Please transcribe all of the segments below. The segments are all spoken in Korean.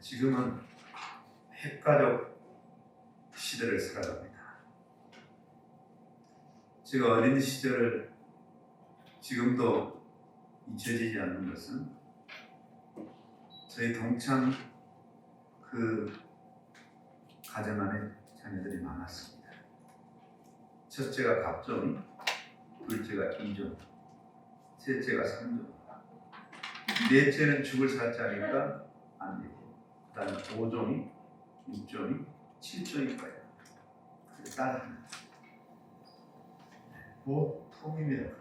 지금은 핵가족 시대를 살아갑니다. 제가 어린 시절을 지금도 잊혀지지 않는 것은 저희 동창 그 가정 안에 자녀들이 많았습니다. 첫째가 갑종, 둘째가 이종, 셋째가 삼종, 넷째는 죽을 살자니까 안 되고, 그 다음에 5종이, 6종이, 7종이 거예요. 그래서 딸 하나. 보통입니다.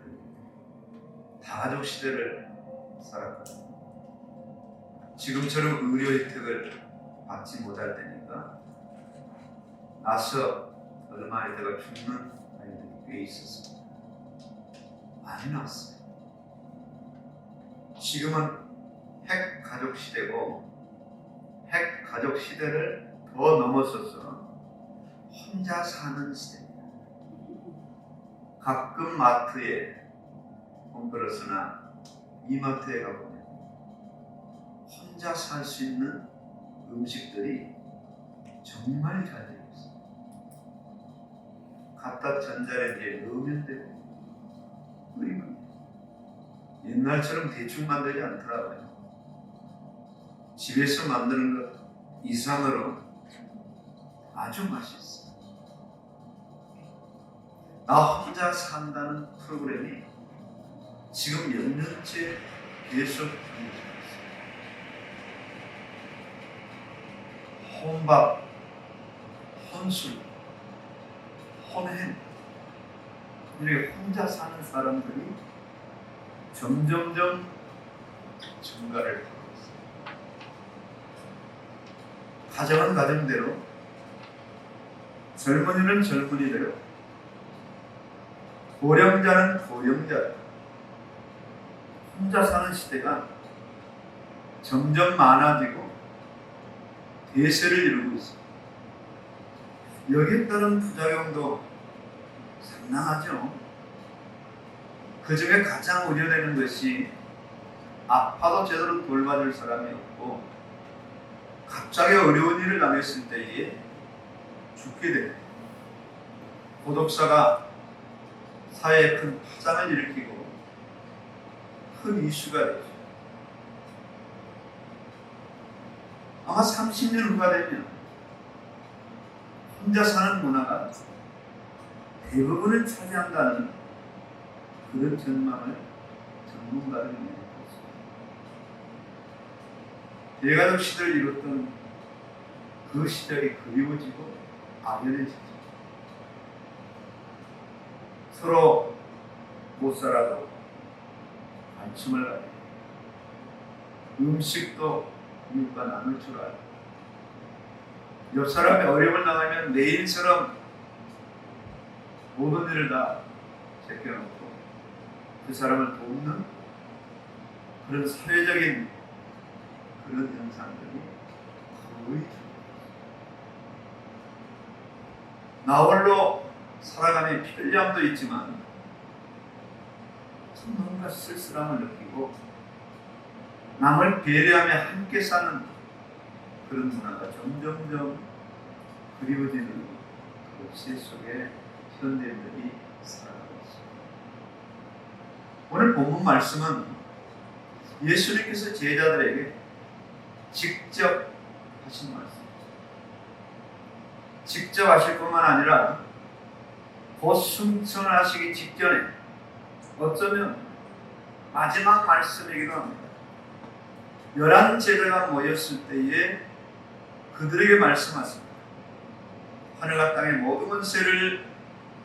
다가족 시대를 살았거든요. 지금처럼 의료 혜택을 받지 못할 때니까 나서 얼마 있다가 죽는 아이들이 꽤 있었습니다. 많이 나왔어요. 지금은 핵가족 시대고, 핵가족 시대를 더 넘어서서 혼자 사는 시대입니다. 가끔 마트에 홈플러스나 이마트에 가보면 혼자 살 수 있는 음식들이 정말 잘 되어 있어요. 갖다 전자레인지에 넣으면 되고 끓이면 돼요. 옛날처럼 대충 만들지 않더라고요. 집에서 만드는 것 이상으로 아주 맛있어요. 나 혼자 산다는 프로그램이 지금 몇 년째 계속 운영되고 있어요. 혼밥, 혼술, 혼행, 이렇게 혼자 사는 사람들이 점점점 증가를 하고 있어요. 가정은 가정대로, 젊은이는 젊은이대로, 고령자는 고령자대로 혼자 사는 시대가 점점 많아지고 대세를 이루고 있습니다. 여기에 따른 부작용도 상당하죠. 그 중에 가장 우려되는 것이 아파도 제대로 돌봐줄 사람이 없고 갑자기 어려운 일을 당했을 때에 죽게 됩니다. 고독사가 사회에 큰 파장을 일으키고 큰 이슈가 되죠. 아마 30년 후가 되면 혼자 사는 문화가 대부분을 차지한다는 그런 전망을 전문가들이 내놓고 있습니다. 대가족 시대를 이뤘던 그 시절이 그리워지고 아련해지죠. 서로 못 살아도 관심을 가지고 음식도 이웃과 나눌 줄 알고 옆 사람이 어려움을 당하면 내일처럼 모든 일을 다 제껴놓고 그 사람을 돕는 그런 사회적인 그런 현상들이 거의 나 홀로 살아가는 편리함도 있지만 참 뭔가 쓸쓸함을 느끼고 남을 배려하며 함께 사는 그런 문화가 점점점 그리워지는 그 시대 속에 현대인들이 살아가고 있습니다. 오늘 본문 말씀은 예수님께서 제자들에게 직접 하신 말씀입니다. 직접 하실 뿐만 아니라 곧 승천하시기 직전에 어쩌면 마지막 말씀이기도 합니다. 11 제자가 모였을 때에 그들에게 말씀하십니다. 하늘과 땅의 모든 권세를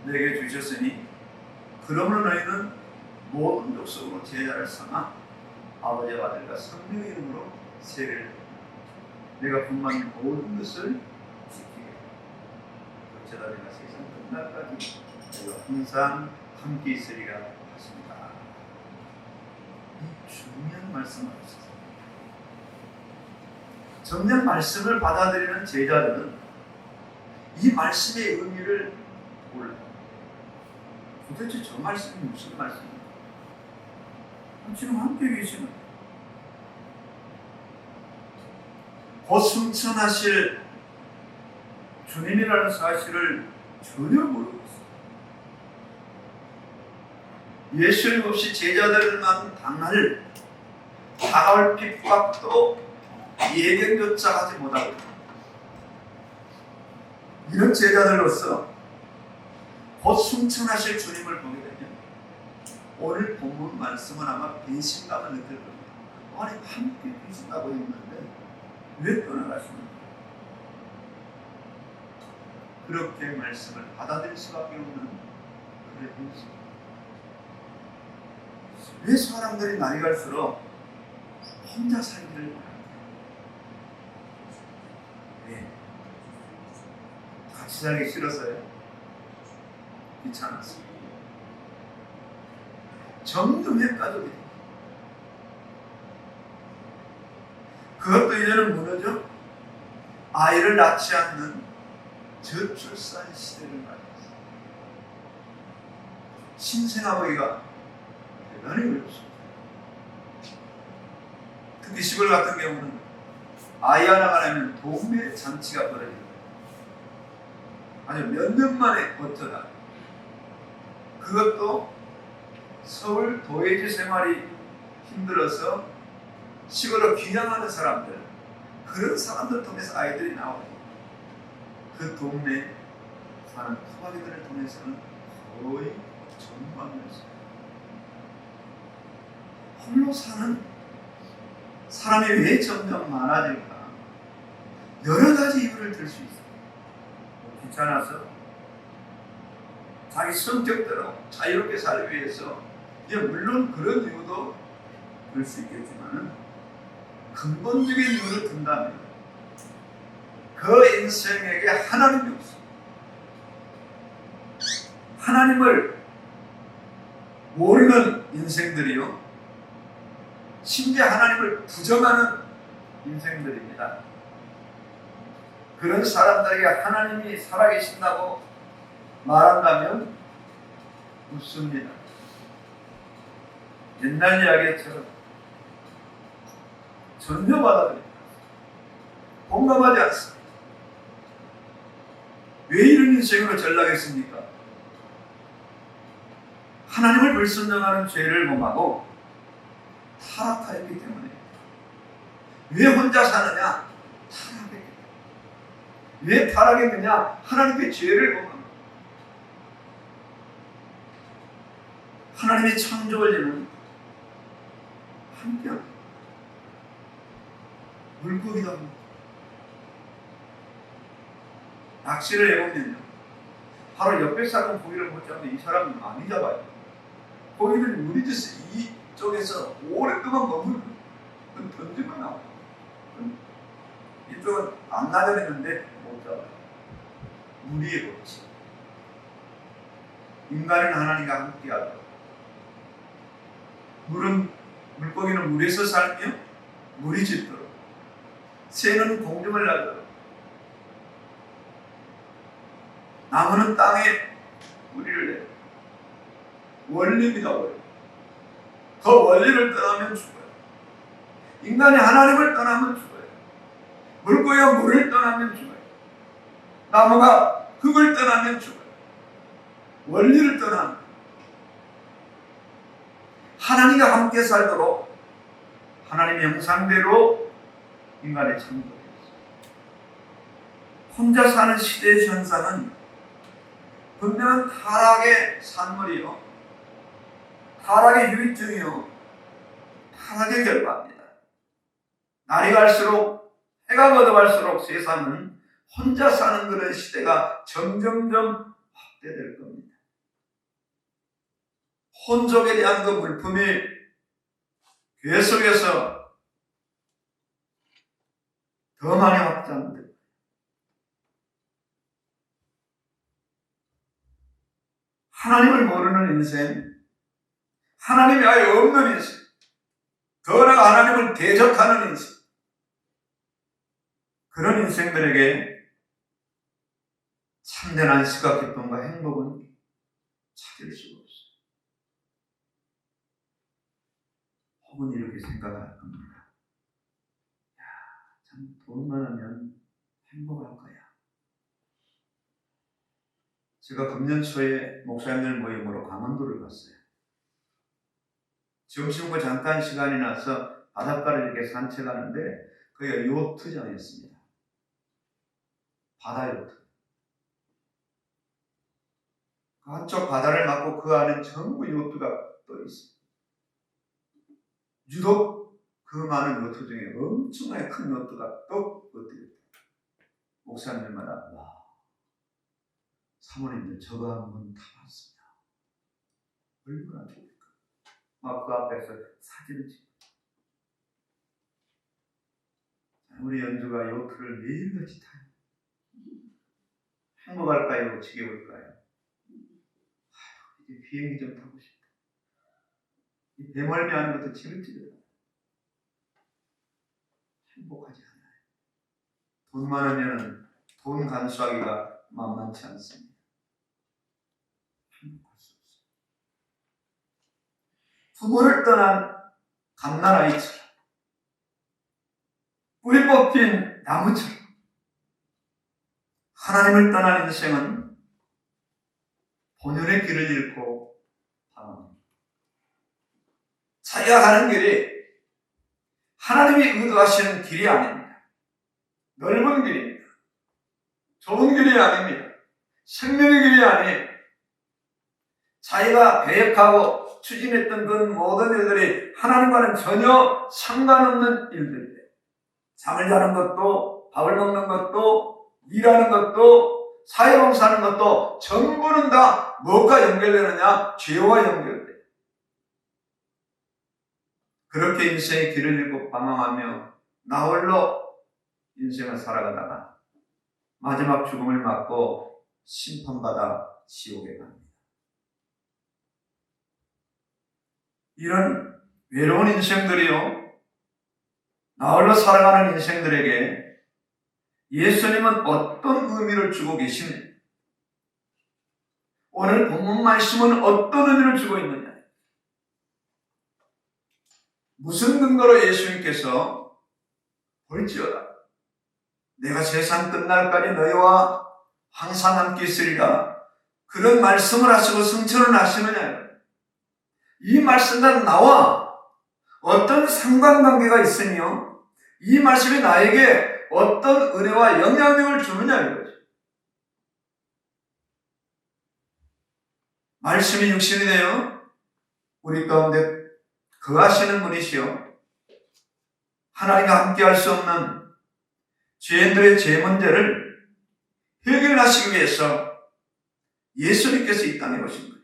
내게 주셨으니 그러므로 너희는 모든 족속으로 제자를 삼아 아버지와 아들과 성령의 이름으로 세례를 내가 분만 모든 것을 지키게 어쩌다 내가 세상 끝날까지 내가 항상 함께 있으리라 하십니다. 이 중요한 말씀을 하셨습니다. 정녕 말씀을 받아들이는 제자들은 이 말씀의 의미를 몰라요. 도대체 저 말씀이 무슨 말씀입니까? 지금 함께 계시는 곧 승천하실 주님이라는 사실을 전혀 모르고 있어요. 예수님 없이 제자들만 당할 다가올 핍박도 예견조차 하지 못하고 이런 제자들로서 곧 승천하실 주님을 보게 되면 오늘 본문 말씀은 아마 배신감을 느낄 겁니다. 아니 함께 계신다고 했는데 왜 떠나가시는가? 그렇게 말씀을 받아들일 수밖에 없는 그런 현실. 왜 사람들이 날이 갈수록 혼자 살기를 원합니까? 왜? 같이 살기 싫어서요? 귀찮았어요. 점점 헷갈리게 됩니다. 그것도 이제는 뭐죠? 아이를 낳지 않는 저출산 시대를 맞이했어요. 신생아버지가 대단히 어렵습니다. 특히 시골 같은 경우는 아이 하나가 나면 동네 잔치가 벌어집니다. 아주 몇 년 만에 어쩌다 그것도 서울 도예지 생활이 힘들어서 시골로 귀향하는 사람들, 그런 사람들 통해서 아이들이 나와요. 그 동네에 사는 토박이들을 통해서는 거의 전무합니다. 홀로 사는 사람이 왜 점점 많아질까? 여러 가지 이유를 들 수 있어요. 귀찮아서, 자기 성격대로 자유롭게 살기 위해서, 물론 그런 이유도 들 수 있겠지만 근본적인 이유를 든다면 그 인생에게 하나님이 없습니다. 하나님을 모르는 인생들이요, 심지어 하나님을 부정하는 인생들입니다. 그런 사람들에게 하나님이 살아계신다고 말한다면 웃습니다. 옛날 이야기처럼 전혀 받아들입니다. 공감하지 않습니다. 왜 이런 인생으로 전락했습니까? 하나님을 불순종하는 죄를 범하고 타락하였기 때문에. 왜 혼자 사느냐? 타락했기 때문에. 왜 타락했느냐? 하나님의 죄를 범합니다. 하나님의 창조원리는 함께합니다. 물고기도 합니다. 낚시를 해보면요, 바로 옆에 사람 고기를 못 잡으면 이 사람은 많이 잡아요. 고기를 무리져서 이쪽에서 오랫동안 머무르면 던지면 나와요. 이쪽은 안 나가는데 못 잡아요. 무리의 법칙. 인간은 하나님과 함께하고, 물고기는 물에서 살며 물이 짖도록, 새는 공중을 날도록, 나무는 땅에 뿌리를 내요. 원리입니다, 원리. 그 원리를 떠나면 죽어요. 인간이 하나님을 떠나면 죽어요. 물고기가 물을 떠나면 죽어요. 나무가 흙을 떠나면 죽어요. 원리를 떠나면. 하나님과 함께 살도록 하나님의 형상대로 인간의 창조되었습니다. 혼자 사는 시대의 현상은 분명한 타락의 산물이요, 타락의 유익증이요, 타락의 결과입니다. 날이 갈수록, 해가 거듭할수록 세상은 혼자 사는 그런 시대가 점점점 확대될 겁니다. 혼족에 대한 그 물품이 교회 속에서 더 많이 확장됩니다. 하나님을 모르는 인생, 하나님이 아예 없는 인생, 더 나아가 하나님을 대적하는 인생, 그런 인생들에게 참된 안식과 기쁨과 행복은 찾을 수가 없어요. 혹은 이렇게 생각할 겁니다. 참 돈 많으면 행복할 거야. 제가 금년 초에 목사님들 모임으로 강원도를 갔어요. 점심 먹고 잠깐 시간이 나서 바닷가를 이렇게 산책하는데 거기가 요트장이었습니다. 바다 요트. 한쪽 바다를 막고 그 안에 전부 요트가 떠 있어요. 유독 그 많은 요트 중에 엄청나게 큰 요트가 또 어때요? 목사님들마다 와, 사모님들 저거 한번 타봤습니다. 얼마나 좋을까? 막 그 앞에서 사진을 찍고. 우리 연주가 요트를 매일같이 타요. 행복할까요? 지겨울까요? 이제 비행기 좀 타고 싶다. 이 배멀미 하는 것도 지긋지긋하다. 행복하지 않아요. 돈 많으면 돈 간수하기가 만만치 않습니다. 행복할 수 없어요. 부모를 떠난 갓난아이처럼 뿌리 뽑힌 나무처럼 하나님을 떠난 인생은 본연의 길을 잃고 방황합니다. 자기가 가는 길이 하나님이 의도하시는 길이 아닙니다. 넓은 길입니다. 좋은 길이 아닙니다. 생명의 길이 아니에요. 자기가 계획하고 추진했던 그 모든 일들이 하나님과는 전혀 상관없는 일들이에요. 잠을 자는 것도, 밥을 먹는 것도, 일하는 것도, 사회봉사하는 것도 전부는 다 무엇과 연결되느냐? 죄와 연결돼요. 그렇게 인생의 길을 잃고 방황하며 나 홀로 인생을 살아가다가 마지막 죽음을 맞고 심판받아 지옥에 갑니다. 이런 외로운 인생들이요, 나 홀로 살아가는 인생들에게 예수님은 어떤 의미를 주고 계시느냐? 오늘 본문 말씀은 어떤 의미를 주고 있느냐? 무슨 근거로 예수님께서 볼지어다 내가 세상 끝날까지 너희와 항상 함께 있으리라 그런 말씀을 하시고 승천을 하시느냐? 이 말씀과 나와 어떤 상관관계가 있으며 이 말씀이 나에게 어떤 은혜와 영향력을 주느냐 이거죠. 말씀이 육신이 되어 우리 가운데 거하시는 분이시요 하나님과 함께 할 수 없는 죄인들의 죄 문제를 해결하시기 위해서 예수님께서 이 땅에 오신 거예요.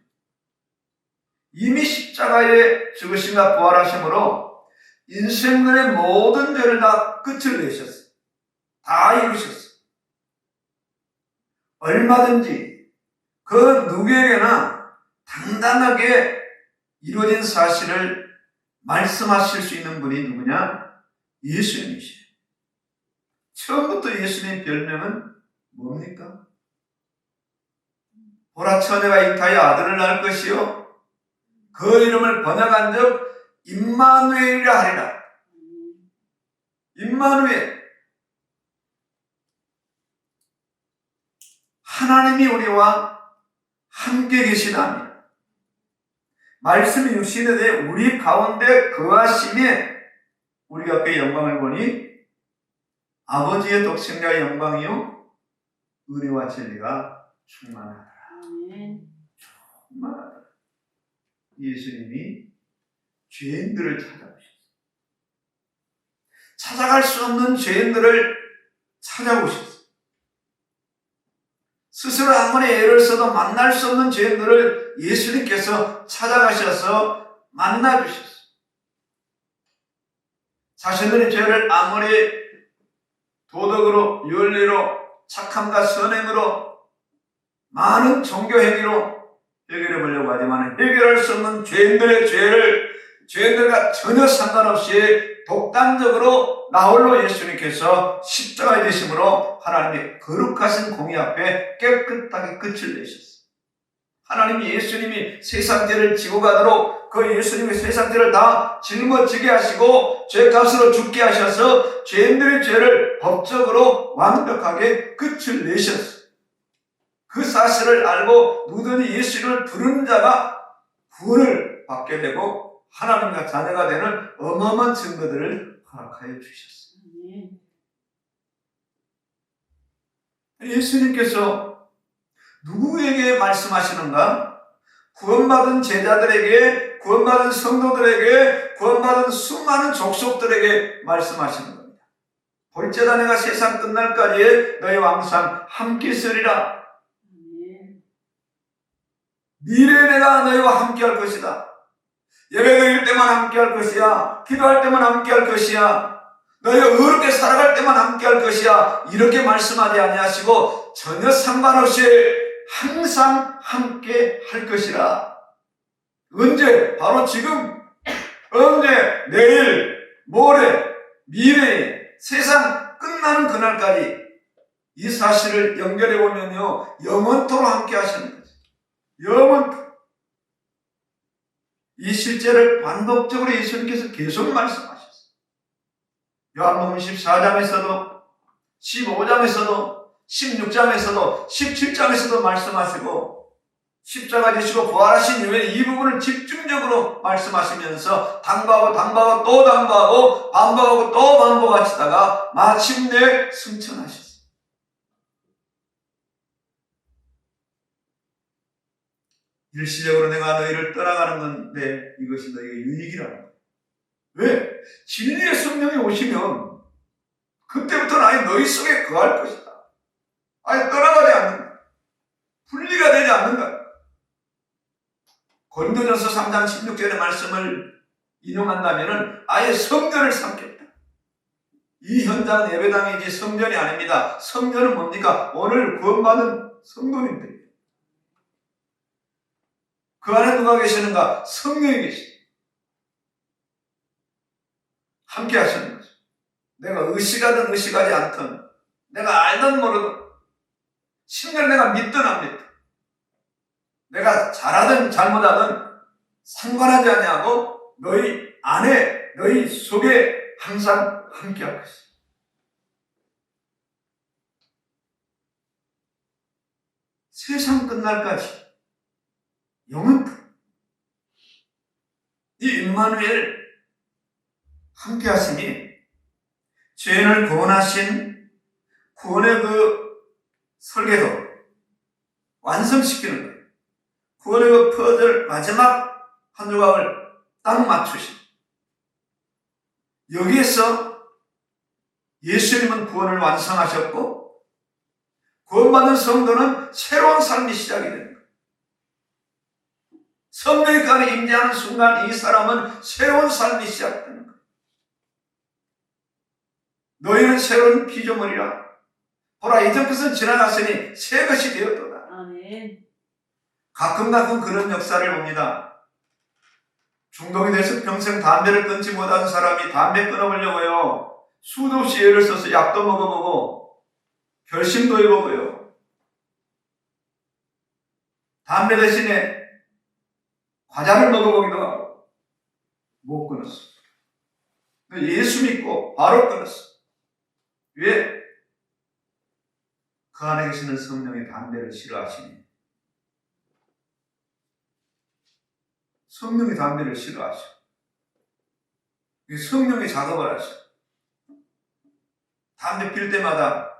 이미 십자가에 죽으심과 부활하심으로 인생들의 모든 죄를 다 끝을 내셨어요. 다 이루셨어요. 얼마든지 그 누구에게나 당당하게 이루어진 사실을 말씀하실 수 있는 분이 누구냐? 예수님이시에요. 처음부터 예수님의 별명은 뭡니까? 보라 처녀가 잉타하여 아들을 낳을 것이요 그 이름을 번역한 적 임마누엘이라 하리라. 임마누엘. 하나님이 우리와 함께 계시다니. 말씀이 육신이 되어 우리 가운데 거하심에 우리가 그의 영광을 보니 아버지의 독생자의 영광이요 은혜와 진리가 충만하더라. 충만하더라. 예수님이 죄인들을 찾아오셨어요. 찾아갈 수 없는 죄인들을 찾아오셨어요. 스스로 아무리 애를 써도 만날 수 없는 죄인들을 예수님께서 찾아가셔서 만나주셨어요. 자신들의 죄를 아무리 도덕으로, 윤리로, 착함과 선행으로, 많은 종교행위로 해결해 보려고 하지만 해결할 수 없는 죄인들의 죄를 죄인들과 전혀 상관없이 독단적으로 나홀로 예수님께서 십자가에 되심으로 하나님의 거룩하신 공의 앞에 깨끗하게 끝을 내셨어요. 하나님이 예수님이 세상 죄를 지고 가도록 그 예수님의 세상 죄를 다 짊어지게 하시고 죄값으로 죽게 하셔서 죄인들의 죄를 법적으로 완벽하게 끝을 내셨어요. 그 사실을 알고 누구든지 예수를 부르는 자가 구원을 받게 되고 하나님과 자녀가 되는 어마어마한 증거들을 허락하여 주셨어요. 예수님께서 누구에게 말씀하시는가? 구원받은 제자들에게, 구원받은 성도들에게, 구원받은 수많은 족속들에게 말씀하시는 겁니다. 볼지어다 내가 세상 끝날까지 너희와 항상 함께 있으리라. 미래에 내가 너희와 함께 할 것이다. 예배 드릴 때만 함께 할 것이야. 기도할 때만 함께 할 것이야. 너희가 의롭게 살아갈 때만 함께 할 것이야. 이렇게 말씀하지 아니하시고 전혀 상관없이 항상 함께 할 것이라. 언제? 바로 지금. 언제? 내일, 모레, 미래에, 세상 끝나는 그날까지 이 사실을 연결해 보면요, 영원토록 함께 하시는 거죠. 영원토록. 이 실제를 반복적으로 예수님께서 계속 말씀하셨어요. 요한복음 14장에서도, 15장에서도, 16장에서도, 17장에서도 말씀하시고, 십자가 지시고 부활하신 이후에 이 부분을 집중적으로 말씀하시면서 당부하고 또 당부하고 반복하고 또 반복하시다가 마침내 승천하셨어요. 일시적으로 내가 너희를 떠나가는 건데 이것이 너희에게 유익이라는 거예요. 왜? 진리의 성령이 오시면 그때부터는 아예 너희 속에 거할 것이다. 아예 떠나가지 않는다. 분리가 되지 않는다. 고린도전서 3장 16절의 말씀을 인용한다면 아예 성전을 삼겠다. 이 현장은 예배당이지 성전이 아닙니다. 성전은 뭡니까? 오늘 구원받은 성도님들. 그 안에 누가 계시는가? 성령이 계십니다. 함께 하시는 거죠. 내가 의식하든 의식하지 않든, 내가 알든 모르든, 심지어 내가 믿든 안 믿든, 내가 잘하든 잘못하든 상관하지 아니하고 너희 안에, 너희 속에 항상 함께 할 것이다. 세상 끝날까지 영원토록 이 임마누엘 함께 하시니 죄인을 구원하신 구원의 그 설계도 완성시키는 거예요. 구원의 그 퍼즐 마지막 한 조각을 딱 맞추신. 여기에서 예수님은 구원을 완성하셨고 구원받은 성도는 새로운 삶이 시작이 됩니다. 성령의 그 안에 임재하는 순간 이 사람은 새로운 삶이 시작되는 거예요. 너희는 새로운 피조물이라. 보라, 이전 것은 지나갔으니 새 것이 되었도다. 아멘. 가끔 그런 역사를 봅니다. 중독이 돼서 평생 담배를 끊지 못한 사람이 담배 끊어보려고요. 수도 없이 애를 써서 약도 먹어보고 결심도 해보고요. 담배 대신에 과자를 먹어보기도 하고 못 끊었어. 예수 믿고 바로 끊었어. 왜? 그 안에 계시는 성령이 담배를 싫어하시니. 성령이 담배를 싫어하셔. 성령이 작업을 하셔. 담배 필 때마다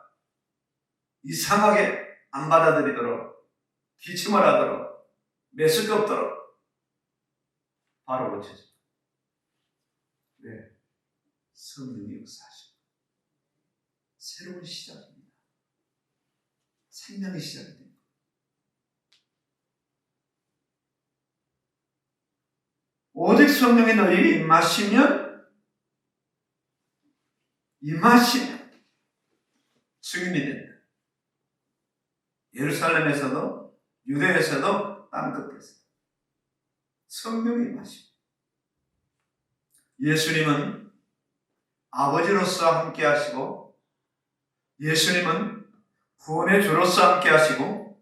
이상하게 안 받아들이도록, 기침을 하도록, 메스가 없도록 바로 고쳐져. 왜? 성령이 역사하셔. 새로운 시작입니다. 생명의 시작이 됩니다. 오직 성령이 너희에게 임하시면 증인이 된다. 예루살렘에서도 유대에서도 땅끝에서 성령이 임하십니다. 예수님은 아버지로서 함께 하시고, 예수님은 구원의 주로서 함께 하시고,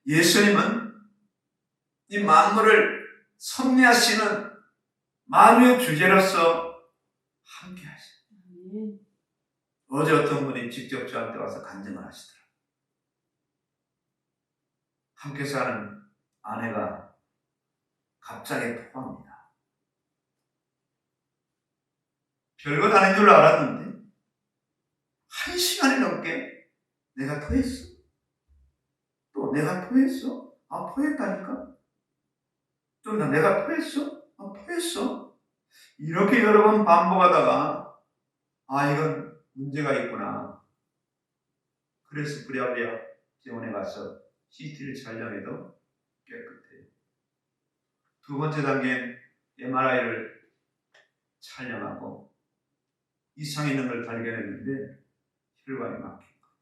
예수님은 이 만물을 섭리하시는 만유의 주제로서 함께 하시오. 아멘. 어제 어떤 분이 직접 저한테 와서 간증을 하시더라고요. 함께 사는 아내가 갑자기 토합니다. 별것 아닌 줄 알았는데 1시간이 넘게 내가 토했어. 또 내가 토했어? 아, 토했다니까? 또 내가 토했어? 아, 토했어? 이렇게 여러 번 반복하다가 아, 이건 문제가 있구나. 그래서 부랴부랴 병원에 가서 CT를 촬영해도 깨끗해요. 두 번째 단계는 MRI를 촬영하고 이상이 있는 걸 발견했는데 혈관이 막힌 거예요.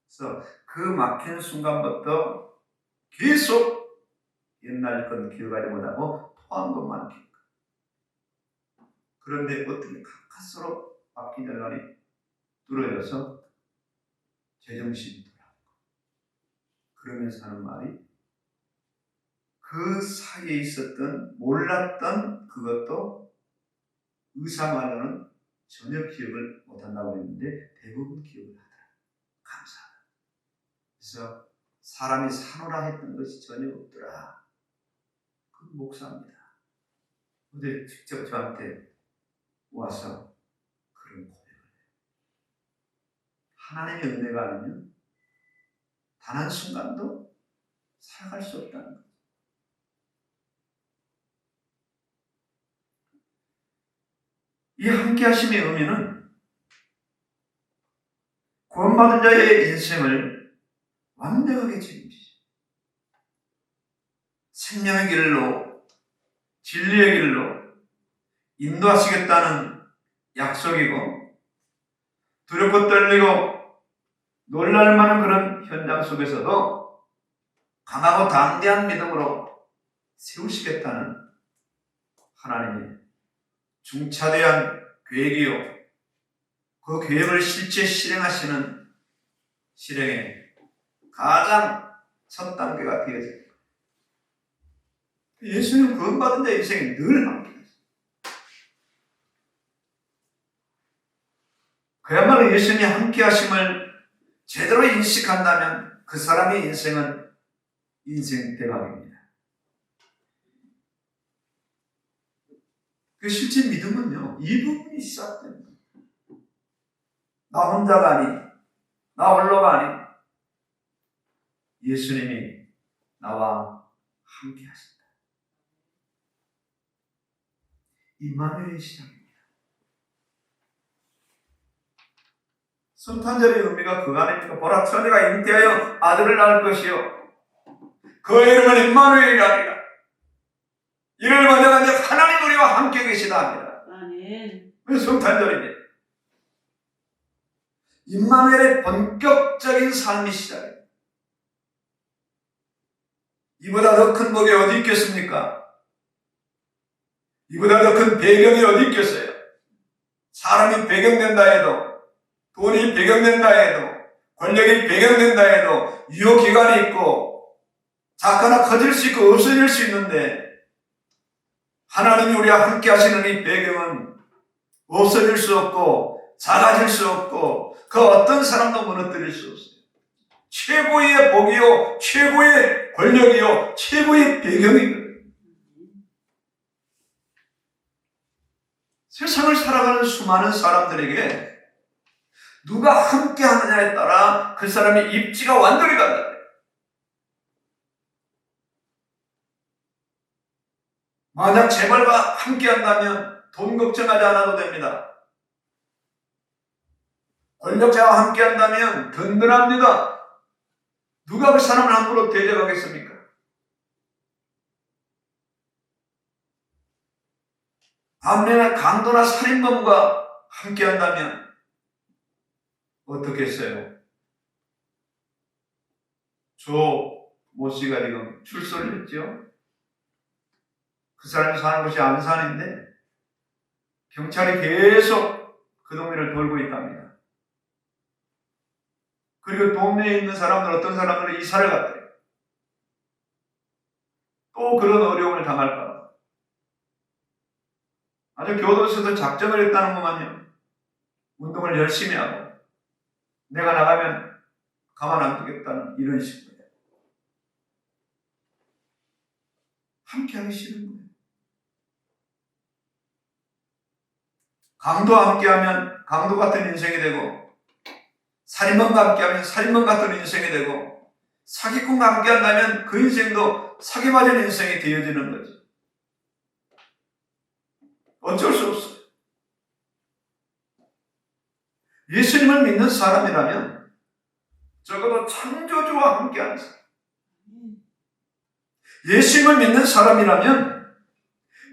그래서 그 막힌 순간부터 계속 옛날 건 기억하지 못하고 토한 것만 기억해요. 그런데 어떻게 가까스로 막힌 혈관이 뚫어져서 제정신이 돌아오고 그러면서 하는 말이 그 사이에 있었던 몰랐던 그것도 의사 말로는 전혀 기억을 못한다고 했는데 대부분 기억을 하더라. 감사하다. 그래서 사람이 사노라 했던 것이 전혀 없더라. 그 목사입니다. 어제 직접 저한테 와서 그런 고백을 해요. 하나님의 은혜가 아니면 단 한순간도 살아갈 수 없다는 것. 이 함께하심의 의미는 구원받은 자의 인생을 완벽하게 책임지죠. 생명의 길로, 진리의 길로 인도하시겠다는 약속이고 두렵고 떨리고 놀랄만한 그런 현장 속에서도 강하고 담대한 믿음으로 세우시겠다는 하나님의 중차대한 계획이요. 그 계획을 실제 실행하시는 실행의 가장 첫 단계가 되어집니다. 예수님 구원받은 자의 인생이 늘 함께 하십니다. 그야말로 예수님이 함께 하심을 제대로 인식한다면 그 사람의 인생은 인생 대박입니다. 그 실제 믿음은요, 이 부분이 시작됩니다. 나 혼자가 아닌, 나 홀로가 아닌 예수님이 나와 함께 하신다. 임마누엘의 시작입니다. 성탄절의 의미가 그거 아닙니까? 보라, 처녀가 잉태하여 아들을 낳을 것이요 그 이름은 임마누엘이라. 이를 맞아가며 하나님 우리와 함께 계시다 합니다. 아멘. 성탄절입니다. 임마누엘의 본격적인 삶이 시작입니다. 이보다 더 큰 복이 어디 있겠습니까? 이보다 더 큰 배경이 어디 있겠어요? 사람이 배경된다 해도, 돈이 배경된다 해도, 권력이 배경된다 해도 유효기간이 있고 작거나 커질 수 있고 없어질 수 있는데 하나님이 우리와 함께 하시는 이 배경은 없어질 수 없고 작아질 수 없고 그 어떤 사람도 무너뜨릴 수 없어요. 최고의 복이요, 최고의 권력이요, 최고의 배경이거든요. 세상을 살아가는 수많은 사람들에게 누가 함께 하느냐에 따라 그 사람의 입지가 완전히 간다. 만약 재벌과 함께 한다면 돈 걱정하지 않아도 됩니다. 권력자와 함께 한다면 든든합니다. 누가 그 사람을 함부로 대적하겠습니까? 반면에 강도나 살인범과 함께 한다면 어떻게 했어요? 모 씨가 지금 출소를 했죠? 그 사람이 사는 곳이 안산인데 경찰이 계속 그 동네를 돌고 있답니다. 그리고 동네에 있는 사람들, 어떤 사람들은 이사를 갔대요. 또 그런 어려움을 당할까 봐. 아주 교도소에서 작정을 했다는 것만요. 운동을 열심히 하고 내가 나가면 가만 안 두겠다는 이런 식으로 함께 하기 싫은 거예요. 강도와 함께하면 강도 같은 인생이 되고, 살인범과 함께하면 살인범 같은 인생이 되고, 사기꾼과 함께한다면 그 인생도 사기 맞은 인생이 되어지는 거죠. 어쩔 수 없어요. 예수님을 믿는 사람이라면 적어도 창조주와 함께하는 사람, 예수님을 믿는 사람이라면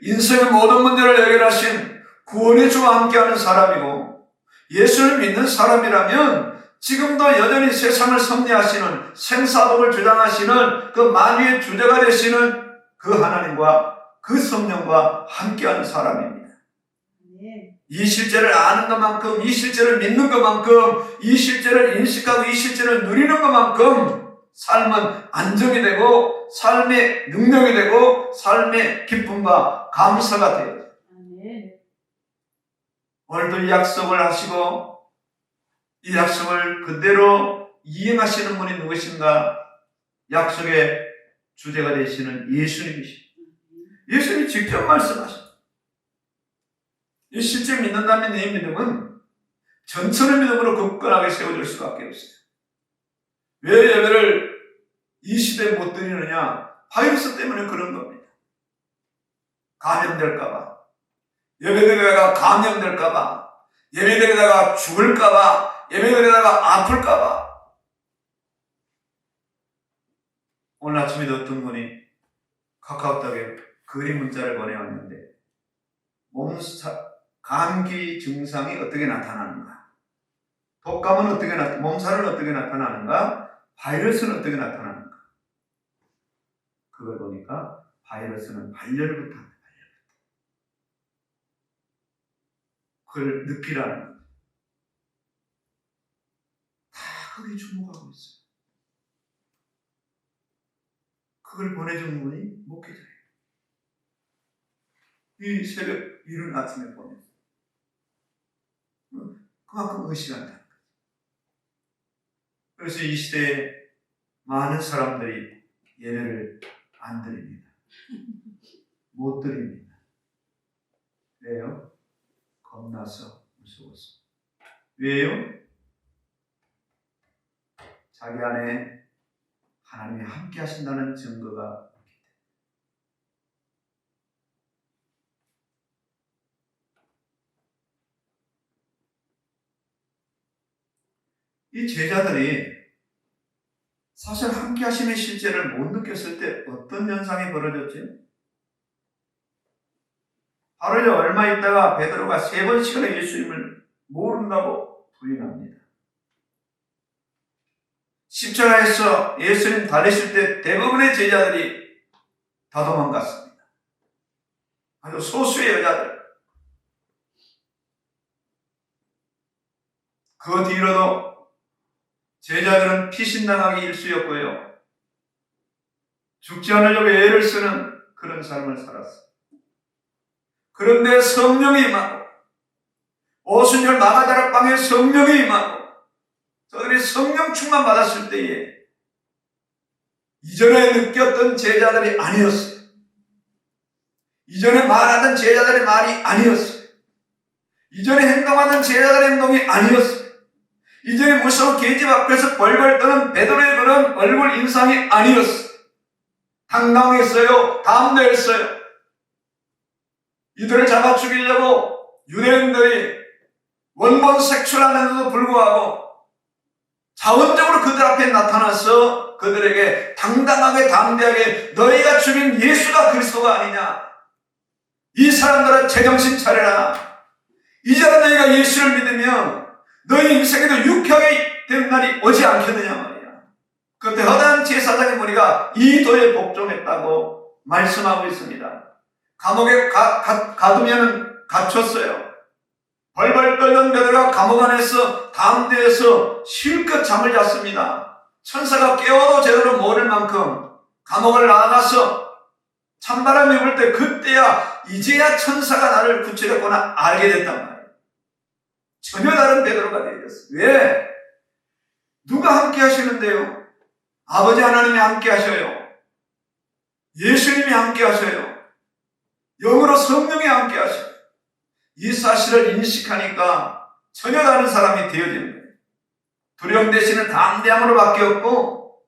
인생의 모든 문제를 해결하신 구원의 주와 함께하는 사람이고, 예수를 믿는 사람이라면 지금도 여전히 세상을 섭리하시는, 생사복을 주장하시는 그 만유의 주제가 되시는 그 하나님과 그 성령과 함께하는 사람입니다. 이 실제를 아는 것만큼, 이 실제를 믿는 것만큼, 이 실제를 인식하고 이 실제를 누리는 것만큼 삶은 안정이 되고 삶의 능력이 되고 삶의 기쁨과 감사가 돼요. 오늘도 이 약속을 하시고 이 약속을 그대로 이행하시는 분이 누구신가? 약속의 주제가 되시는 예수님이십니다. 예수님이 직접 말씀하십니다. 이 실제 믿는다면 이 믿음은 전천의 믿음으로 굳건하게 세워질 수밖에 없어요. 왜 예배를 이 시대에 못 드리느냐? 바이러스 때문에 그런 겁니다. 감염될까봐, 예배드리다가 감염될까봐, 예배드리다가 죽을까봐, 예배드리다가 아플까봐. 오늘 아침에도 어떤 분이 카카오톡에 그림 문자를 보내왔는데, 감기 증상이 어떻게 나타나는가? 독감은 어떻게 몸살은 어떻게 나타나는가? 바이러스는 어떻게 나타나는가? 그걸 보니까 바이러스는 발열부터 합니다. 그걸 느끼라는 거예요. 다 거기에 주목하고 있어요. 그걸 보내준 분이 목회자예요. 이 새벽 이른 아침에 보냈어요. 그만큼 의식한다는 거죠. 그래서 이 시대에 많은 사람들이 예배를 안 드립니다. 못 드립니다. 왜요? 겁나서, 무서워서. 왜요? 자기 안에 하나님이 함께 하신다는 증거가 없기 때문에. 이 제자들이 사실 함께 하심의 실제를 못 느꼈을 때 어떤 현상이 벌어졌지? 바로 얼마 있다가 베드로가 3번씩이나 예수님을 모른다고 부인합니다. 십자가에서 예수님 달리실 때 대부분의 제자들이 다 도망갔습니다. 아주 소수의 여자들. 그 뒤로도 제자들은 피신당하기 일쑤였고요. 죽지 않으려고 애를 쓰는 그런 삶을 살았어요. 그런데 성령이 임하고 오순절 마가다락방에 성령이 임하고 저들이 성령 충만 받았을 때에 이전에 느꼈던 제자들이 아니었어요. 이전에 말하던 제자들의 말이 아니었어요. 이전에 행동하던 제자들의 행동이 아니었어요. 이전에 무서운 계집 앞에서 벌벌 떠는 베드로의 그런 얼굴 인상이 아니었어요. 당당했어요. 담대했어요. 이들을 잡아 죽이려고 유대인들이 원본 색출하는데도 불구하고 자원적으로 그들 앞에 나타나서 그들에게 당당하게 담대하게 너희가 죽인 예수가 그리스도가 아니냐? 이 사람들아 제정신 차려라. 이제는 너희가 예수를 믿으면 너희 인생에도 유쾌하게 된 날이 오지 않겠느냐 말이야. 그때 허다한 제사장의 무리가 이 도에 복종했다고 말씀하고 있습니다. 감옥에 가두면 갇혔어요. 벌벌 떨던 베드로가 감옥 안에서 담대해서 실컷 잠을 잤습니다. 천사가 깨워도 제대로 모를 만큼 감옥을 나가서 찬바람이 불 때 그때야 이제야 천사가 나를 구출했구나 알게 됐단 말이에요. 전혀 다른 베드로가 되어졌어요. 왜? 누가 함께 하시는데요? 아버지 하나님이 함께 하셔요. 예수님이 함께 하셔요. 영으로 성령이 함께 하셔요. 이 사실을 인식하니까 전혀 다른 사람이 되어지는 거예요. 두려움 대신에 담대함으로 바뀌었고,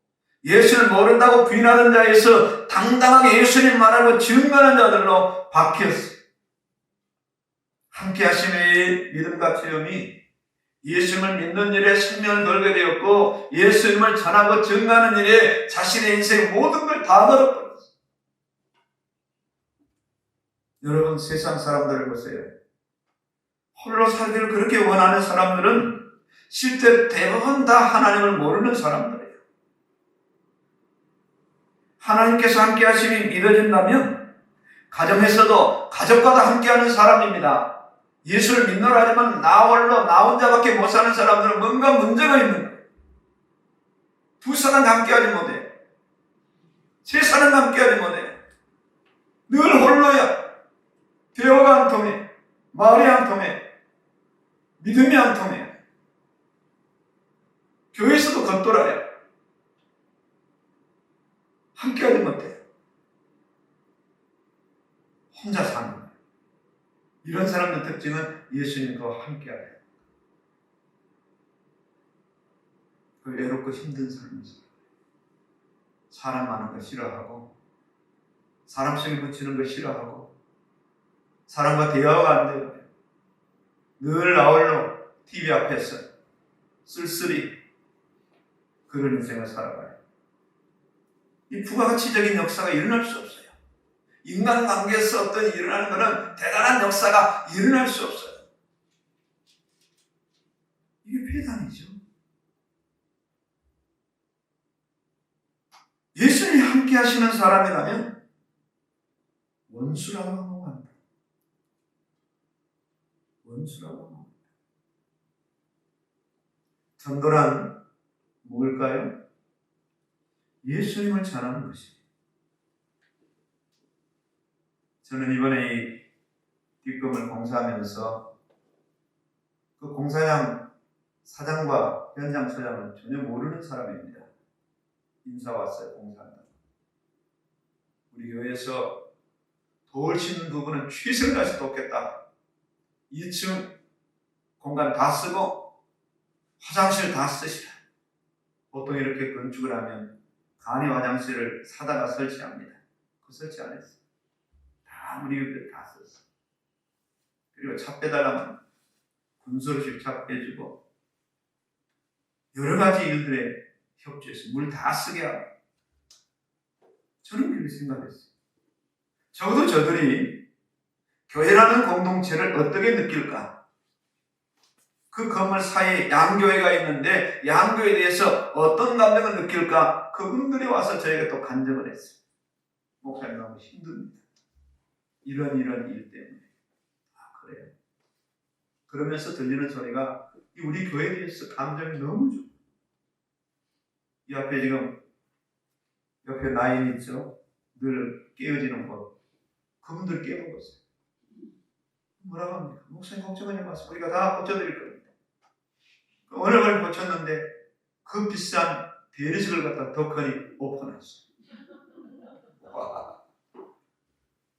예수를 모른다고 부인하던 자에서 당당하게 예수님 말하고 증거하는 자들로 바뀌었어요. 함께 하심의 믿음과 체험이 예수님을 믿는 일에 생명을 걸게 되었고, 예수님을 전하고 증거하는 일에 자신의 인생 모든 걸 다 걸어버렸어요. 여러분, 세상 사람들을 보세요. 홀로 살기를 그렇게 원하는 사람들은 실제 대부분 다 하나님을 모르는 사람들이에요. 하나님께서 함께 하심이 믿어진다면 가정에서도 가족과도 함께하는 사람입니다. 예수를 믿노라 하지만 나 홀로 나 혼자밖에 못 사는 사람들은 뭔가 문제가 있는 거예요. 두 사람 함께하지 못해. 세 사람 함께하지 못해. 늘 홀로야. 대화가 안 통해. 말이 안 통해. 믿음이 안 통해. 교회에서도 겉돌아요. 함께하지 못해. 혼자 사는 거예요. 이런 사람들 특징은 예수님과 함께하래요. 그 외롭고 힘든 삶을 살아요. 사람 많은 거 싫어하고, 사람 속에 묻히는 거 싫어하고, 사람과 대화가 안 돼요. 늘 나홀로 TV 앞에서 쓸쓸히 그런 인생을 살아가요. 이 부가가치적인 역사가 일어날 수 없어요. 인간관계에서 어떤 일어나는 것은 대단한 역사가 일어날 수 없어요. 이게 폐단이죠. 예수님이 함께 하시는 사람이라면 원수라고 하고 한다. 원수라고 합니다. 전도란 뭘까요? 예수님을 전하는 것입니다. 저는 이번에 이 뒷금을 공사하면서 그 공사장 사장과 현장 소장은 전혀 모르는 사람입니다. 인사 왔어요, 공사한다. 우리 교회에서 돌 씻는 부분은 최선을 다해서 돕겠다. 2층 공간 다 쓰고 화장실 다 쓰시라. 보통 이렇게 건축을 하면 간이 화장실을 사다가 설치합니다. 그 설치 안 했어요. 다 우리 교회들 다 썼어요. 그리고 차 빼달라면 군소식 차 빼주고 여러 가지 일들에 협조해서 물 다 쓰게 하고. 저는 그렇게 생각했어요. 적어도 저들이 교회라는 공동체를 어떻게 느낄까? 그 건물 사이에 양교회가 있는데 양교회에 대해서 어떤 감정을 느낄까? 그분들이 와서 저에게 또 간증을 했어요. 목사님 너무 힘듭니다. 이런 일 때문에. 아, 그래요? 그러면서 들리는 소리가 우리 교회에 대해서 감정이 너무 좋아요. 이 앞에 지금 옆에 나인 있죠? 늘 깨어지는 곳. 그분들 깨먹었어요. 뭐라고 합니까? 목사님 걱정하지 마세요. 우리가 다 고쳐드릴 겁니다. 어느 걸 고쳤는데 그 비싼 대리석을 갖다 더 크니 오픈했어요.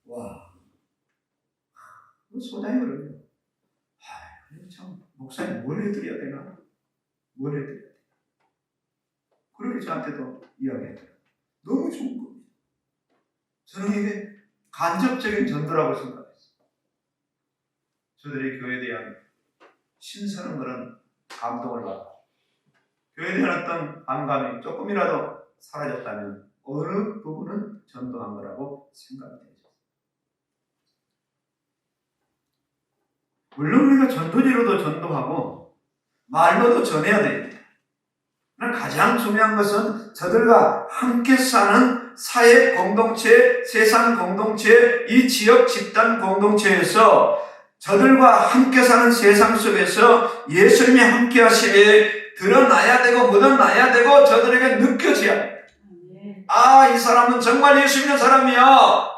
와. 소장이 그러네요. 참, 목사님 뭘 해드려야 되나? 뭘 해드려야 돼? 그렇게 저한테도 이야기했더라고요. 너무 좋은 겁니다. 저는 이게 간접적인 전도라고 생각했어요. 저들이 교회에 대한 신선한 그런 감동을 받고 교회에 대한 어떤 반감이 조금이라도 사라졌다면 어느 부분은 전도한 거라고 생각이 되죠. 물론 우리가 전도지로도 전도하고 말로도 전해야 됩니다. 그러나 가장 중요한 것은 저들과 함께 사는 사회 공동체, 세상 공동체, 이 지역 집단 공동체에서 저들과 함께 사는 세상 속에서 예수님이 함께 하시에 드러나야 되고 묻어나야 되고 저들에게 느껴져야 합니다. 아, 이 사람은 정말 예수 믿는 사람이야.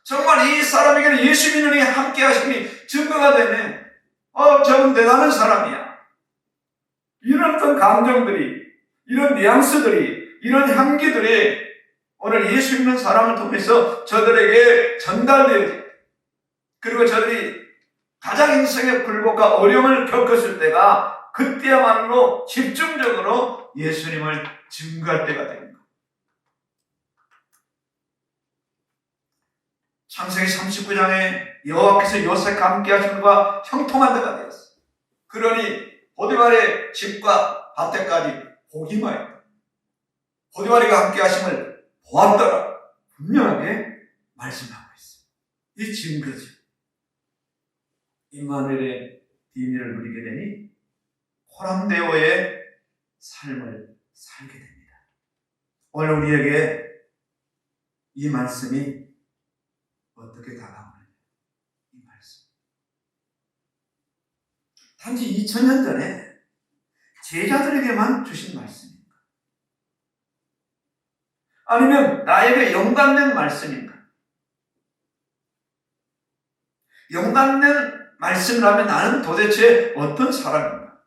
정말 이 사람에게는 예수 믿는 이의 함께 하심이 증거가 되네. 저건 대단한 사람이야. 이런 어떤 감정들이, 이런 뉘앙스들이, 이런 향기들이 오늘 예수 믿는 사람을 통해서 저들에게 전달되어지. 그리고 저들이 가장 인생의 굴곡과 어려움을 겪었을 때가 그때야말로 집중적으로 예수님을 증거할 때가 됩니다. 창세기 39장에 여호와께서 요셉과 함께 하심과 형통한 데가 되었어요. 그러니 보디발의 집과 밭에까지 복이마였다. 보디발이가 함께 하심을 보았더라. 분명하게 말씀하고 있어요. 이 증거죠. 임마누엘의 비밀을 누리게 되니 호람데오의 삶을 살게 됩니다. 오늘 우리에게 이 말씀이 어떻게 다가오느냐. 이 말씀. 단지 2000년 전에 제자들에게만 주신 말씀인가? 아니면 나에게 영감된 말씀인가? 영감된 말씀이라면 나는 도대체 어떤 사람인가?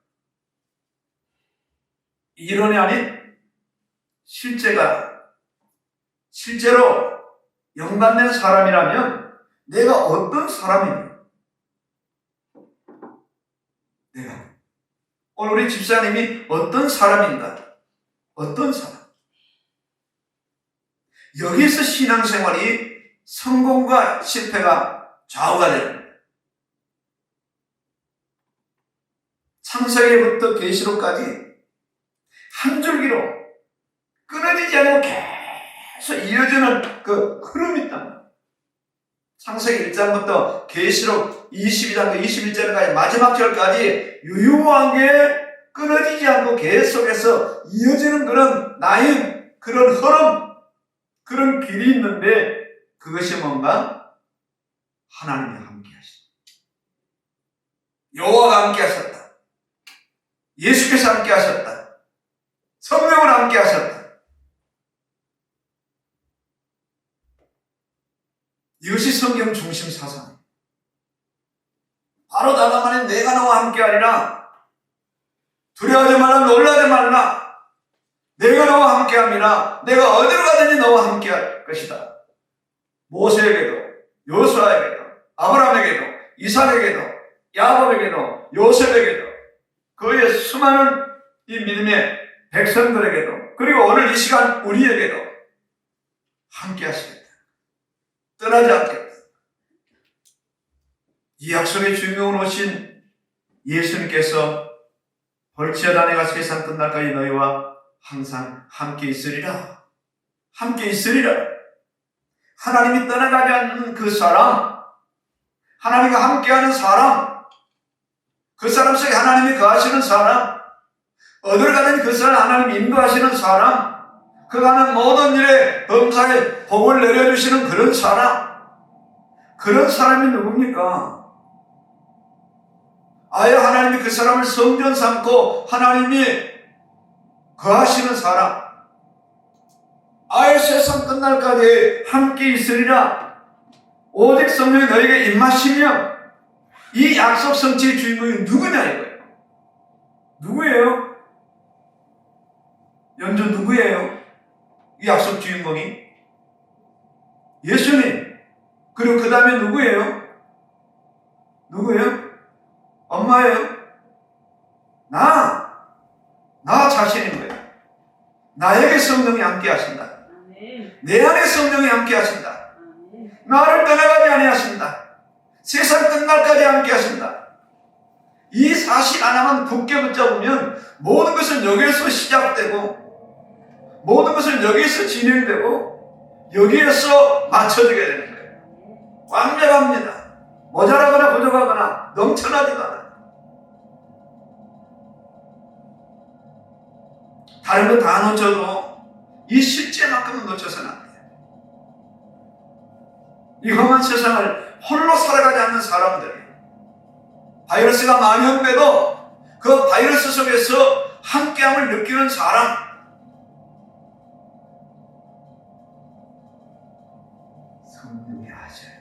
이론이 아닌 실제로 영감된 사람이라면 내가 어떤 사람이냐? 오늘 우리 집사님이 어떤 사람인가? 어떤 사람? 여기서 신앙생활이 성공과 실패가 좌우가 됩니다. 창세기부터 계시록까지 한 줄기로 끊어지지 않고 계속 이어지는 그 흐름이 있다. 창세기 1장부터 계시록 22장부터 21장까지 마지막 절까지 유효하게 끊어지지 않고 계속해서 이어지는 그런 라인, 그런 흐름, 그런 길이 있는데 그것이 뭔가? 하나님이 함께 하시다. 여호와가 함께 하셨다. 예수께서 함께 하셨다. 성령을 함께 하셨다. 이것이 성경 중심 사상이에요. 바로 다가가는 내가 너와 함께 하리라. 두려워하지 말라, 놀라지 말라. 내가 너와 함께 함이라. 내가 어디로 가든지 너와 함께 할 것이다. 모세에게도, 요수아에게도, 아브라함에게도, 이삭에게도, 야곱에게도, 요셉에게도, 그의 수많은 이 믿음의 백성들에게도, 그리고 오늘 이 시간 우리에게도 함께 하시겠다. 떠나지 않겠다. 이 약속의 주인공으로 오신 예수님께서 볼지어다 내가 세상 끝날까지 너희와 항상 함께 있으리라. 함께 있으리라. 하나님이 떠나가지 않는 그 사람, 하나님과 함께하는 사람, 그 사람 속에 하나님이 거하시는 사람, 어딜 가든 그 사람 하나님이 인도하시는 사람, 그가 하는 모든 일에 범사에 복을 내려주시는 그런 사람이 누굽니까? 아예 하나님이 그 사람을 성전 삼고 하나님이 거하시는 사람, 아예 세상 끝날까지 함께 있으리라. 오직 성령이 너에게 임하시며, 이 약속 성취의 주인공이 누구냐 이거예요. 누구예요? 연주 누구예요? 이 약속 주인공이 예수님. 그리고 그 다음에 누구예요? 엄마예요? 나 자신인 거예요. 나에게 성령이 함께 하신다. 내 안에 성령이 함께 하신다. 나를 떠나가지 아니하신다. 세상 끝날까지 함께 하신다. 이 사실 하나만 굳게 붙잡으면 모든 것은 여기에서 시작되고, 모든 것은 여기에서 진행되고, 여기에서 맞춰지게 되는 거예요. 완벽합니다. 모자라거나 부족하거나 넘쳐나지도 않아요. 다른 거 다 놓쳐도 이 실제만큼은 놓쳐서는 안 돼요. 이 험한 세상을 홀로 살아가지 않는 사람들이, 바이러스가 만연돼도 그 바이러스 속에서 함께함을 느끼는 사람, 성령이 하셔요.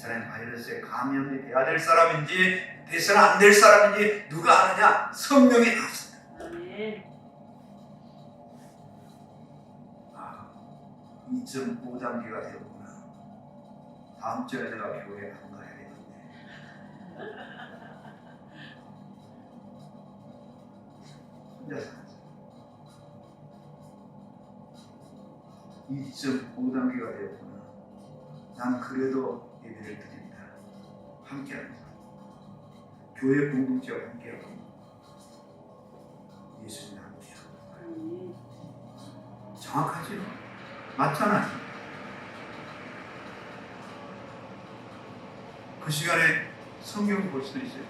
사람이 바이러스에 감염이 돼야 될 사람인지 돼서는 안 될 사람인지 누가 아느냐? 성령이 아십니다. 아, 2.5단계가 되었구나. 다음 주에 내가 교회에 안 가야겠는데. 혼자 살았어. 2.5단계가 되었구나. 난 그래도 예배를 드립니다. 함께합니다. 교회 공동체와 함께하고 예수님 함께하고. 정확하죠? 맞잖아요. 그 시간에 성경 볼 수도 있어요.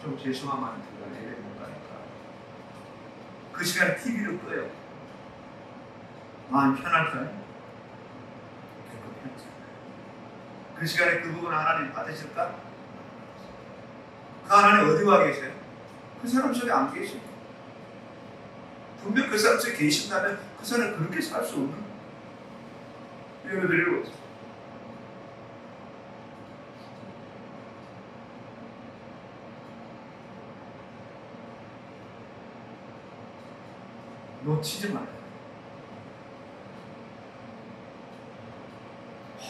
좀 죄송한 마음이 들어요. 예배 못 가니까. 그 시간에 TV를 꺼요. 마음이 편할까요? 그 시간에 그 부분 하나님 받으실까? 그 하나님 어디 와 계세요? 그 사람 속에 안 계시고 분명 그 사람 속에 계신다면 그 사람은 그렇게 살 수 없는 예를 드리고 있어요. 놓치지 말아요.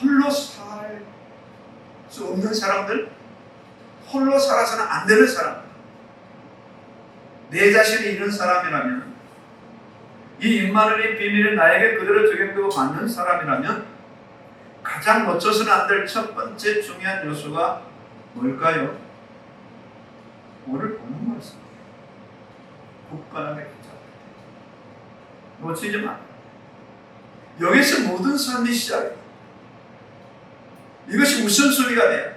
홀로 살 수 없는 사람들, 홀로 살아서는 안 되는 사람, 내 자신이 이런 사람이라면, 이 임마누엘의 비밀이 나에게 그대로 적용되고 받는 사람이라면 가장 놓쳐서는 안 될 첫 번째 중요한 요소가 뭘까요? 오늘 보는 말씀이에요. 굳건하게 붙잡아야 돼요. 놓치지 마. 여기서 모든 삶이 시작이에요. 이것이 우선순위가 돼요.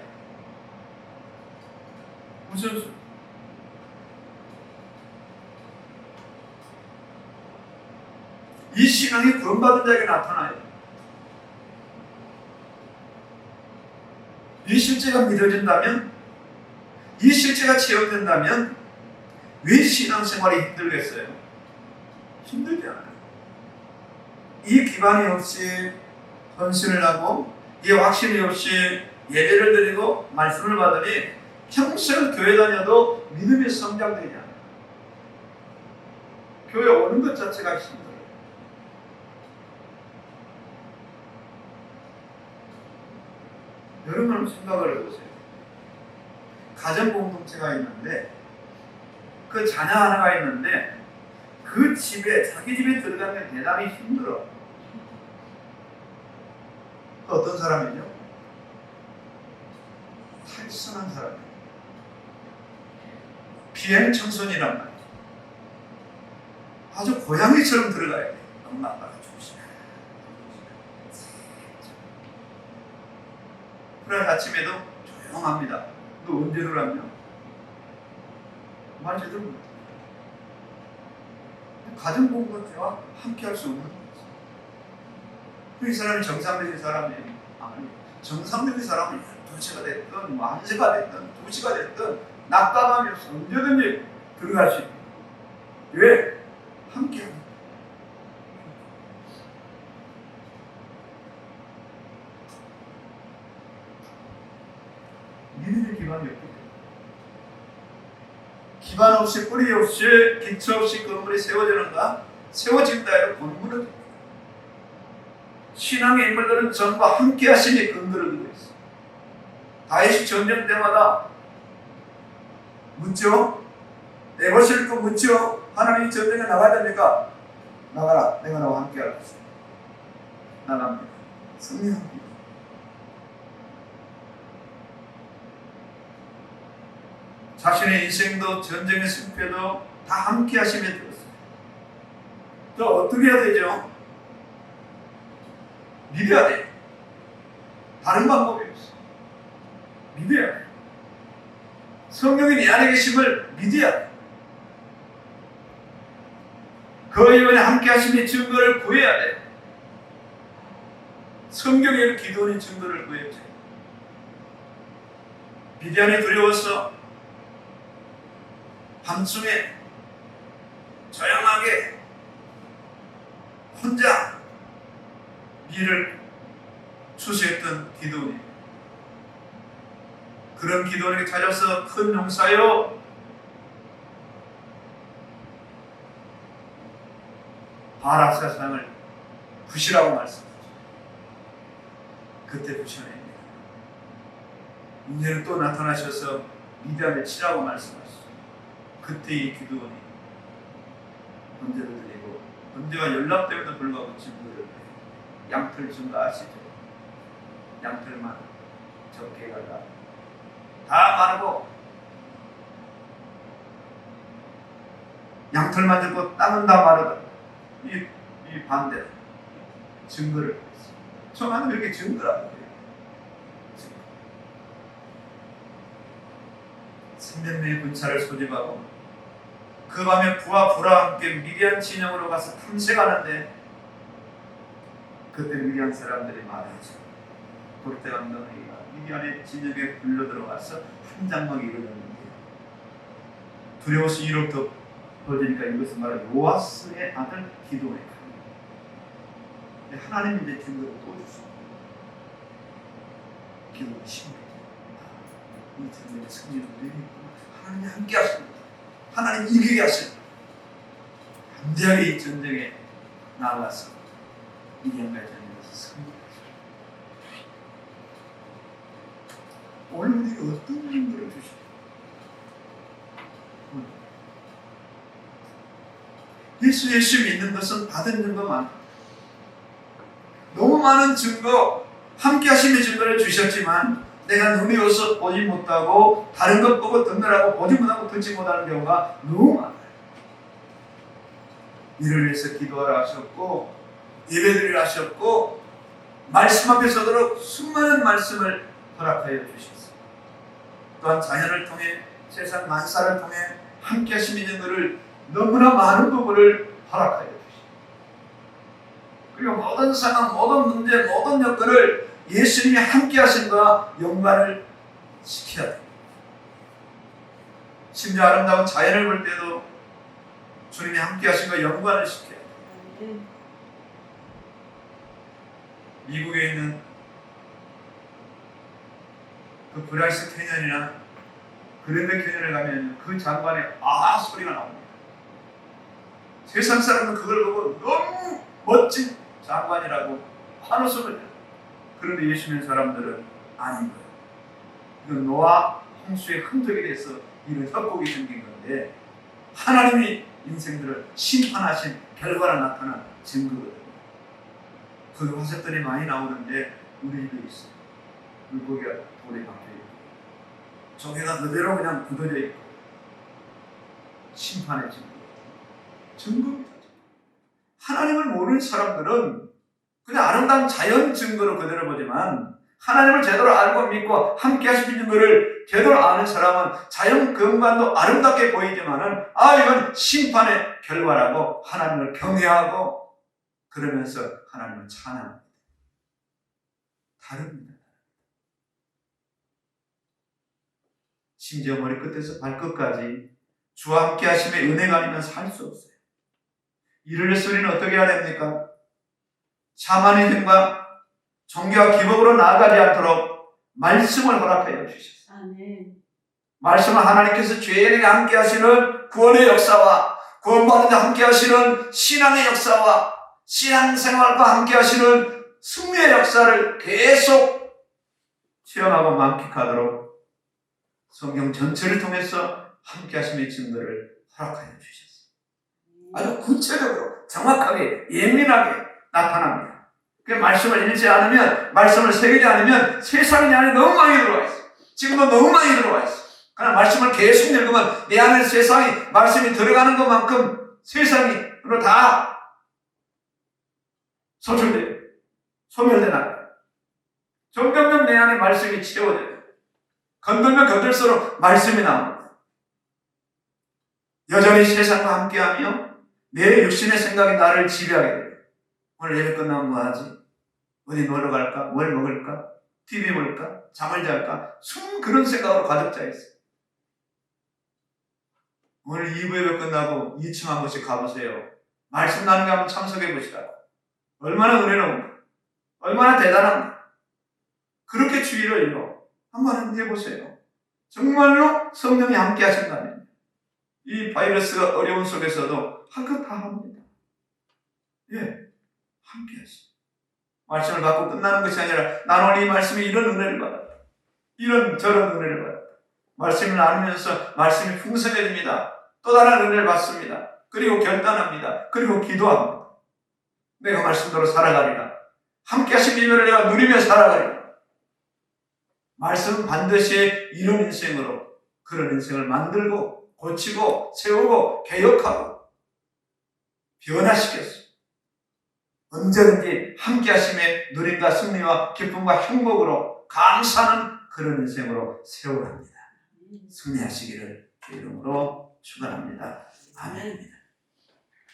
우선순위. 이 신앙이 구원받은 자에게 나타나요. 이 실제가 믿어진다면, 이 실제가 체험된다면 왜 신앙생활이 힘들겠어요? 힘들지 않아요. 이 기반이 없이 헌신을 하고 이 확신이 없이 예배를 드리고 말씀을 받으니 평생 교회 다녀도 믿음이 성장되지 않아요. 교회 오는 것 자체가 힘들어요. 여러분 한번 생각을 해보세요. 가정 공동체가 있는데 그 자녀 하나가 있는데 그 집에 자기 집에 들어가면 대단히 힘들어. 어떤 사람이죠? 탈선한 사람이에요. 비행청소년이란 말이에요. 아주 고양이처럼 들어가야 돼요. 엄마 아빠가 조심해. 그날 아침에도 조용합니다. 너 언제 들어왔냐? 말 제대로 못해. 가정 공동체와 함께 할 수 없는 거죠. 이 사람이 정상적인 사람이에요. 아니, 정상적인 사람은 12시가 됐든 1시가 됐든 2시가 됐든 낙담함이 없어. 언제든지 들어갈 수 있는. 왜? 함께 합니다. 믿음의 기반이 없기 때문에. 기반 없이 뿌리 없이 기초 없이 건물이 세워지는가? 세워진다 해도 건물은 신앙의 인물들은 전과 함께 하시니 근거를 두고 있어. 다윗이 전쟁 때마다 묻죠? 에버실 거 묻죠? 하나님이 전쟁에 나가야 됩니까? 나가라. 내가 너와 함께 할 것이다. 나갑니다. 승리합니다. 자신의 인생도 전쟁의 승패도 다 함께 하심에 들었어요. 또 어떻게 해야 되죠? 믿어야 돼. 다른 방법이 없어. 믿어야 돼. 성령이 내 안에 계심을 믿어야 돼. 그 이번에 함께 하심의 증거를 구해야 돼. 성경에 기도하는 증거를 구해야지. 미디안이 두려워서 밤중에 조용하게 혼자 밀을 추수했던 기도원이 그런 기도원에게 찾아서 큰 용사여 바알 사상을 부시라고 말씀하죠. 그때 부셔냅니다. 이제는 또 나타나셔서 미디안을 치라고 말씀하시죠. 그때 이 기도원이 번제를 드리고 번제가 연락됨에도 불구하고 증거를 해요. 양털 증거 아시죠? 양털만 적게 가다 다 마르고 양털만 듣고 땅은 다 마르다. 이 반대로 증거를 했어요. 저는 이렇게 증거라고 해요. 생명의 군사를 소집하고 그 밤에 부하 불화와 함께 미디안 진영으로 가서 탐색하는데 그때 미디안 사람들이 말하죠. 그때 왕덩이가 미디안의 진영에 불려 들어가서 한 장막에 이르렀는데 두려워서 이로부터 벌어지니까 이것은 바로 요아스의 아들 기도원의 칼입니다. 하나님 이제 증거를 또 주시고 기도가 심해요. 이 전쟁의 승리를 누리고 하나님이 함께 하십니다. 하나님 이기게 하십니다. 담대하게 이 전쟁에 나아가서 미디안과의 전쟁에서 승리하십니다. 오늘 우리에게 어떤 증거를 주십니까? 예수 믿는 것은 받은 증거만 너무 많은 증거 함께 하심의 증거를 주셨지만 내가 눈이 어서 보지 못하고 다른 것 보고 듣느라고 보지 못하고 듣지 못하는 경우가 너무 많아요. 이를 위해서 기도하라 하셨고 예배드리라 하셨고 말씀 앞에 서도록 수많은 말씀을 허락하여 주셨습니다. 또한 자연을 통해 세상 만사를 통해 함께 하심의 증거를 너무나 많은 부분을 허락하여 주십니다. 그리고 모든 상황, 모든 문제, 모든 여건을 예수님이 함께 하심과 연관을 시켜야 됩니다. 심지어 아름다운 자연을 볼 때도 주님이 함께 하심과 연관을 시켜야 됩니다. 미국에 있는 그 브라이스 캐년이나 그랜드 캐년을 가면 그 장관의 아 소리가 나옵니다. 세상 사람은 그걸 보고 너무 멋진 장관이라고 환호성을 해요. 그런데 예수 믿는 사람들은 아닌 거예요. 이건 노아 홍수의 흔적에 대해서 이런 협곡이 생긴 건데 하나님이 인생들을 심판하신 결과가 나타난 증거거든요. 그 화살들이 많이 나오는데 우리 집에 있어요. 물고기가 돌에 박혀있고 조개가 그대로 그냥 굳어져 있고 심판의 증거입니다. 하나님을 모르는 사람들은 그냥 아름다운 자연 증거로 그대로 보지만 하나님을 제대로 알고 믿고 함께 하시는 증거를 제대로 아는 사람은 자연 근간도 아름답게 보이지만은 이건 심판의 결과라고 하나님을 경외하고 그러면서 하나님을 찬양합니다. 다릅니다. 심지어 머리끝에서 발끝까지 주와 함께 하심의 은혜가 아니면 살 수 없어요. 이를 위해서 우리는 어떻게 해야 됩니까? 샤머니즘과 종교와 기복으로 나아가지 않도록 말씀을 허락하여 주셨어요. 아멘. 말씀은 하나님께서 죄인에게 함께 하시는 구원의 역사와 구원받는 데 함께 하시는 신앙의 역사와 신앙생활과 함께 하시는 승리의 역사를 계속 체험하고 만끽하도록 성경 전체를 통해서 함께 하심의 증거를 허락하여 주셨어요. 아주 구체적으로 정확하게 예민하게 나타납니다. 그 말씀을 읽지 않으면 말씀을 새기지 않으면 세상이 내 안에 너무 많이 들어와 있어요. 지금도 너무 많이 들어와 있어요. 그러나 말씀을 계속 읽으면 내 안에 세상이 말씀이 들어가는 것만큼 세상으로 다 소출돼요. 소멸돼 나가요. 점점점 내 안에 말씀이 채워져요. 건들면 건들수록 말씀이 나옵니다. 여전히 세상과 함께하며 내 육신의 생각이 나를 지배하게 돼요. 오늘 예배 끝나면 뭐 하지? 어디 놀러 갈까? 뭘 먹을까? TV 볼까? 잠을 잘까? 숨 그런 생각으로 가득 차 있어요. 오늘 2부 예배 끝나고 2층 한 번씩 가보세요. 말씀 나누게 한번 참석해 보시라고. 얼마나 은혜로운가? 얼마나 대단한가? 그렇게 주의를 한번 해보세요. 정말로 성령이 함께 하신다면 이 바이러스가 어려운 속에서도 할 것 다 합니다. 예, 함께 하시. 말씀을 받고 끝나는 것이 아니라 난 오늘 이 말씀에 이런 은혜를 받았다. 이런 저런 은혜를 받았다. 말씀을 나누면서 말씀이 풍성해집니다. 또 다른 은혜를 받습니다. 그리고 결단합니다. 그리고 기도합니다. 내가 말씀대로 살아가리라. 함께 하신 비밀을 내가 누리며 살아가리라. 말씀은 반드시 이런 인생으로 그런 인생을 만들고 고치고 세우고 개혁하고 변화시켰어요. 언제든지 함께 하심의 누림과 승리와 기쁨과 행복으로 감사하는 그런 인생으로 세워갑니다. 승리하시기를 이름으로 축원합니다. 아멘입니다.